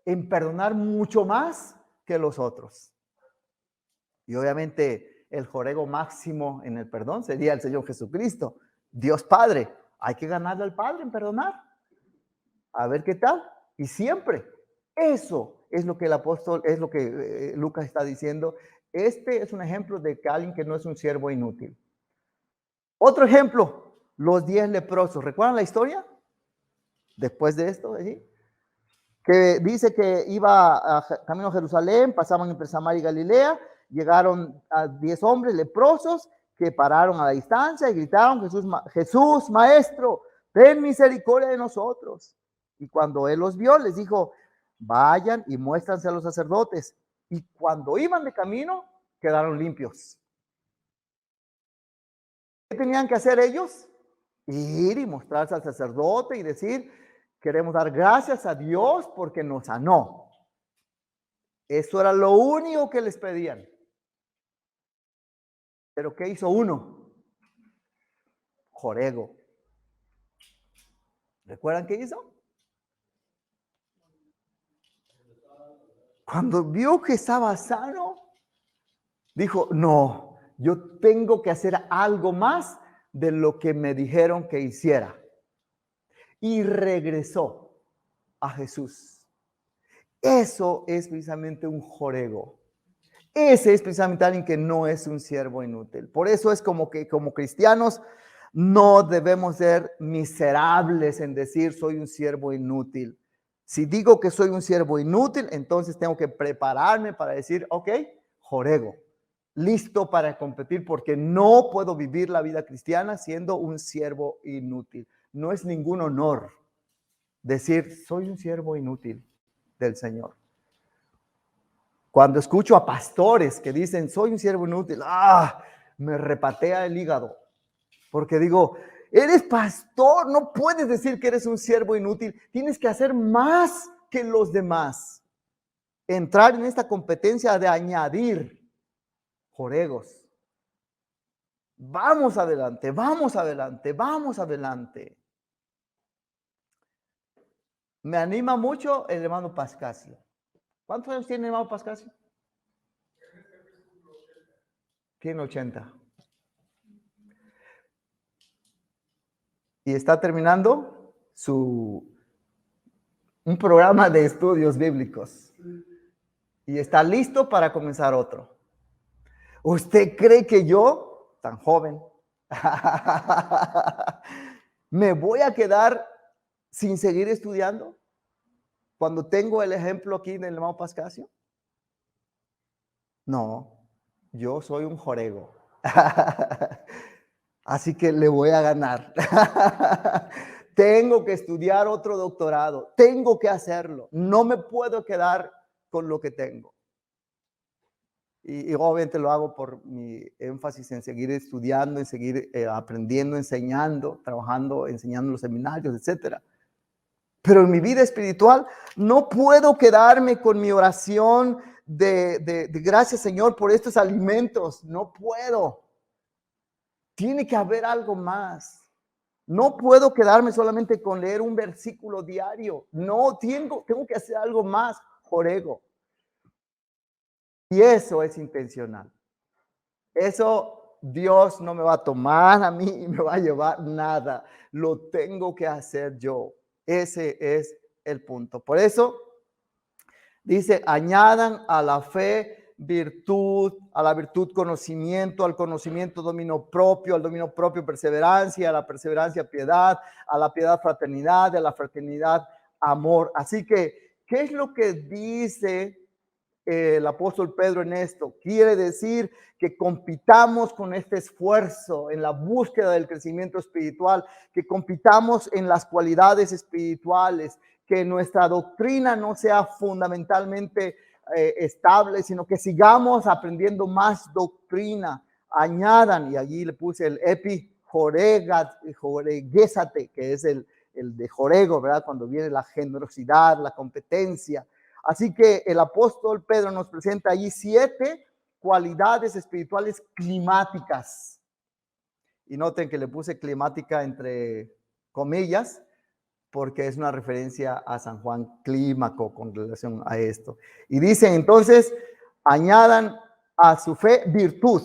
en perdonar mucho más que los otros. Y obviamente el jorego máximo en el perdón sería el Señor Jesucristo. Dios Padre, hay que ganarle al Padre en perdonar. A ver qué tal. Y siempre. Eso es lo que el apóstol, es lo que Lucas está diciendo. Este es un ejemplo de que alguien que no es un siervo inútil. Otro ejemplo, los 10 leprosos. ¿Recuerdan la historia? Después de esto, ¿sí? Que dice que iba camino a Jerusalén, pasaban entre Samaria y Galilea, llegaron a 10 hombres leprosos que pararon a la distancia y gritaron, Jesús, Maestro, ten misericordia de nosotros. Y cuando él los vio, les dijo, vayan y muéstranse a los sacerdotes. Y cuando iban de camino, quedaron limpios. ¿Qué tenían que hacer ellos? Ir y mostrarse al sacerdote y decir, queremos dar gracias a Dios porque nos sanó. Eso era lo único que les pedían. Pero ¿qué hizo uno? Jorego. ¿Recuerdan qué hizo? Cuando vio que estaba sano, dijo, no, yo tengo que hacer algo más de lo que me dijeron que hiciera. Y regresó a Jesús. Eso es precisamente un jorego. Ese es precisamente alguien que no es un siervo inútil. Por eso es como que como cristianos no debemos ser miserables en decir soy un siervo inútil. Si digo que soy un siervo inútil, entonces tengo que prepararme para decir, ok, jorego, listo para competir porque no puedo vivir la vida cristiana siendo un siervo inútil. No es ningún honor decir soy un siervo inútil del Señor. Cuando escucho a pastores que dicen, soy un siervo inútil, me repatea el hígado. Porque digo, eres pastor, no puedes decir que eres un siervo inútil. Tienes que hacer más que los demás. Entrar en esta competencia de añadir joregos. Vamos adelante, vamos adelante, vamos adelante. Me anima mucho el hermano Pascasio. ¿Cuántos años tiene el hermano Pascasio? Tiene 80. y está terminando un programa de estudios bíblicos y está listo para comenzar otro. ¿Usted cree que yo, tan joven, me voy a quedar sin seguir estudiando cuando tengo el ejemplo aquí del hermano Pascasio? No, yo soy un jorego. Así que le voy a ganar. Tengo que estudiar otro doctorado. Tengo que hacerlo. No me puedo quedar con lo que tengo. Y obviamente lo hago por mi énfasis en seguir estudiando, en seguir aprendiendo, enseñando, trabajando, enseñando en los seminarios, etcétera. Pero en mi vida espiritual no puedo quedarme con mi oración de gracias, Señor, por estos alimentos. No puedo. Tiene que haber algo más. No puedo quedarme solamente con leer un versículo diario. No, tengo que hacer algo más, jorego. Y eso es intencional. Eso Dios no me va a tomar a mí y me va a llevar nada. Lo tengo que hacer yo. Ese es el punto. Por eso dice, añadan a la fe virtud, a la virtud conocimiento, al conocimiento dominio propio, al dominio propio perseverancia, a la perseverancia piedad, a la piedad fraternidad, a la fraternidad amor. Así que, ¿qué es lo que dice el apóstol Pedro en esto? Quiere decir que compitamos con este esfuerzo en la búsqueda del crecimiento espiritual, que compitamos en las cualidades espirituales, que nuestra doctrina no sea fundamentalmente estable, sino que sigamos aprendiendo más doctrina. Añadan, y allí le puse el joreguésate, que es el de jorego, ¿verdad? Cuando viene la generosidad, la competencia. Así que el apóstol Pedro nos presenta allí 7 cualidades espirituales climáticas. Y noten que le puse climática entre comillas, porque es una referencia a San Juan Clímaco con relación a esto. Y dicen entonces, añadan a su fe virtud,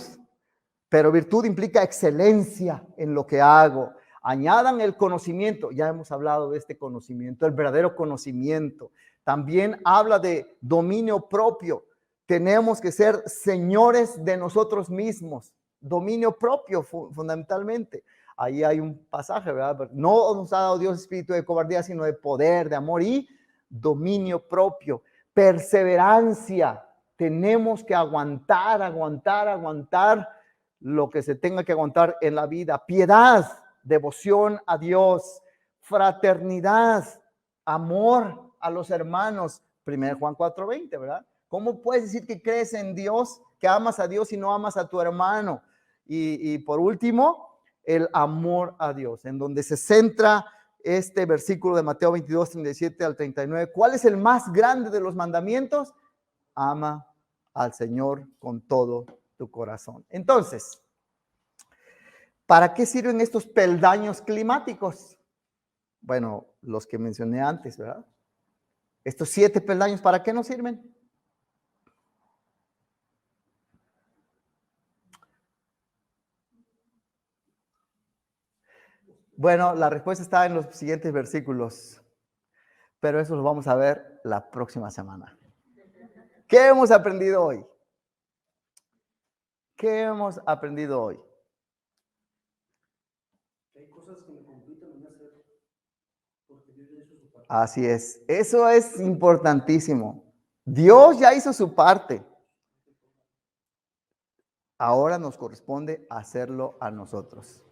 pero virtud implica excelencia en lo que hago. Añadan el conocimiento, ya hemos hablado de este conocimiento, el verdadero conocimiento. También habla de dominio propio. Tenemos que ser señores de nosotros mismos. Dominio propio, fundamentalmente. Ahí hay un pasaje, ¿verdad? No nos ha dado Dios espíritu de cobardía, sino de poder, de amor y dominio propio. Perseverancia. Tenemos que aguantar lo que se tenga que aguantar en la vida. Piedad, devoción a Dios. Fraternidad, amor a los hermanos. 1 Juan 4:20, ¿verdad? ¿Cómo puedes decir que crees en Dios, que amas a Dios y no amas a tu hermano? Y por último, el amor a Dios, en donde se centra este versículo de Mateo 22, 37 al 39. ¿Cuál es el más grande de los mandamientos? Ama al Señor con todo tu corazón. Entonces, ¿para qué sirven estos peldaños climáticos? Bueno, los que mencioné antes, ¿verdad? Estos 7 peldaños, ¿para qué nos sirven? Bueno, la respuesta está en los siguientes versículos, pero eso lo vamos a ver la próxima semana. ¿Qué hemos aprendido hoy? ¿Qué hemos aprendido hoy? Hay cosas que me compiten en hacer, porque Dios ya hizo su parte. Así es, eso es importantísimo. Dios ya hizo su parte. Ahora nos corresponde hacerlo a nosotros.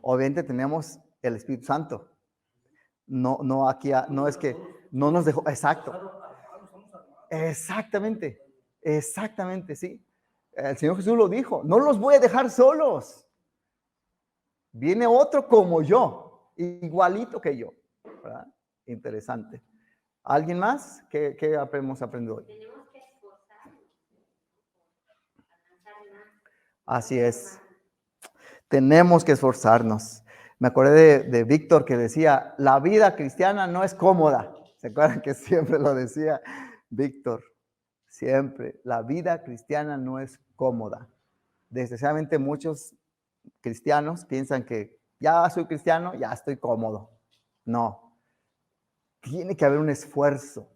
Obviamente tenemos el Espíritu Santo. No aquí, no es que no nos dejó, exacto. Exactamente, exactamente, sí. El Señor Jesús lo dijo, no los voy a dejar solos. Viene otro como yo, igualito que yo, ¿verdad? Interesante. ¿Alguien más? ¿Qué hemos aprendido hoy? Tenemos que esforzarnos. Así es. Tenemos que esforzarnos. Me acordé de Víctor que decía, la vida cristiana no es cómoda. ¿Se acuerdan que siempre lo decía Víctor? Siempre. La vida cristiana no es cómoda. Desgraciadamente muchos cristianos piensan que Ya soy cristiano, ya estoy cómodo. No, tiene que haber un esfuerzo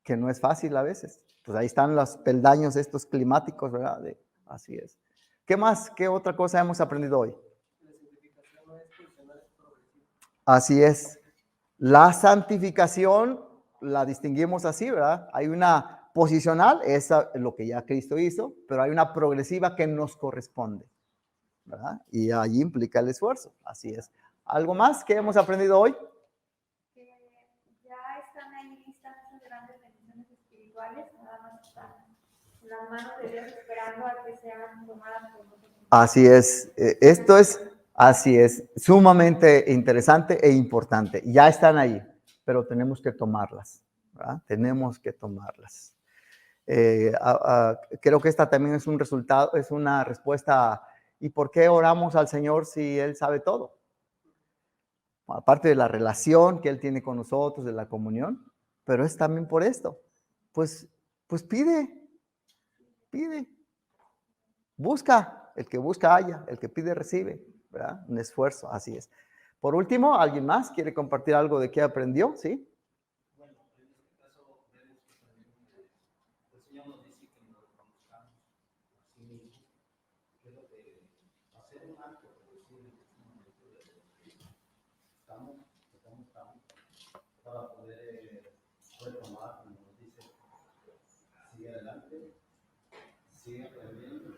que no es fácil a veces. Pues ahí están los peldaños estos climáticos, ¿verdad? Así es. ¿Qué más? ¿Qué otra cosa hemos aprendido hoy? La santificación no es personal, es progresiva. Así es. La santificación la distinguimos así, ¿verdad? Hay una posicional, esa es lo que ya Cristo hizo, pero hay una progresiva que nos corresponde, ¿verdad? Y allí implica el esfuerzo, así es. ¿Algo más que hemos aprendido hoy? Que ya están ahí listas esas grandes bendiciones espirituales, nada más están en las manos de Dios esperando a que sean tomadas por nosotros. Así es. Esto es, así es, sumamente interesante e importante. Ya están ahí, pero tenemos que tomarlas, ¿verdad? Tenemos que tomarlas. Creo que esta también es un resultado, es una respuesta a, ¿y por qué oramos al Señor si Él sabe todo? Aparte de la relación que Él tiene con nosotros, de la comunión, pero es también por esto. Pues pide, busca, el que busca halla, el que pide recibe, ¿verdad? Un esfuerzo, así es. Por último, ¿alguien más quiere compartir algo de qué aprendió? ¿Sí? Bueno, en este caso vemos que también el Señor nos dice que nos reconozcamos a sí mismos, que es lo que hacer un acto, por decir, en un momento de que estamos para poder retomar, como nos dice, sigue adelante, sigue aprendiendo,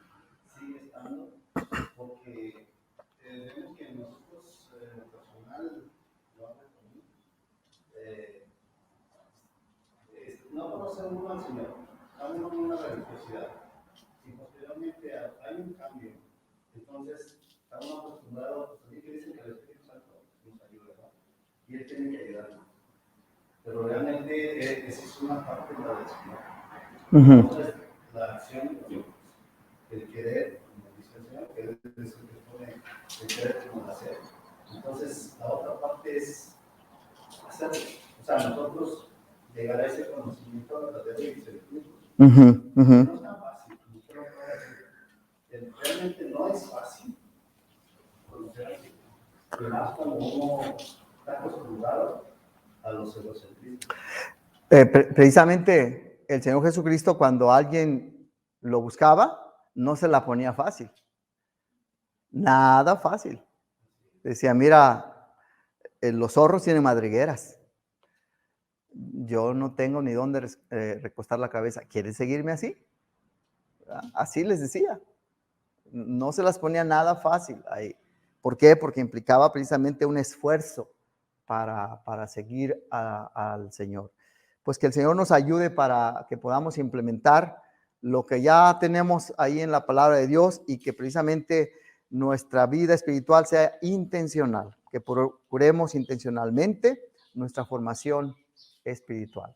sigue estando, porque vemos que nosotros, en lo personal, lo hablo conmigo, no conocemos al Señor, estamos en una religiosidad, y posteriormente hay un cambio, entonces estamos acostumbrados, pues también que dicen que el Espíritu Santo nos ayuda, ¿no? Y Él tiene que ayudarnos, pero realmente esa es una parte de la del Señor. Entonces, la acción, el querer, como dice el Señor, que es el que pone el querer como el hacer. Entonces, la otra parte es hacerlo. O sea, nosotros llegar a ese conocimiento verdadero y ser justos. No es tan fácil, usted lo puede hacer. Realmente no es fácil conocer a Dios. Y más cuando uno está acostumbrado a los egocentrismos. Precisamente el Señor Jesucristo, cuando alguien lo buscaba, no se la ponía fácil. Nada fácil. Decía, mira, los zorros tienen madrigueras. Yo no tengo ni dónde recostar la cabeza. ¿Quieres seguirme así? Así les decía. No se las ponía nada fácil ahí. ¿Por qué? Porque implicaba precisamente un esfuerzo para seguir al Señor. Pues que el Señor nos ayude para que podamos implementar lo que ya tenemos ahí en la palabra de Dios y que precisamente nuestra vida espiritual sea intencional, que procuremos intencionalmente nuestra formación espiritual.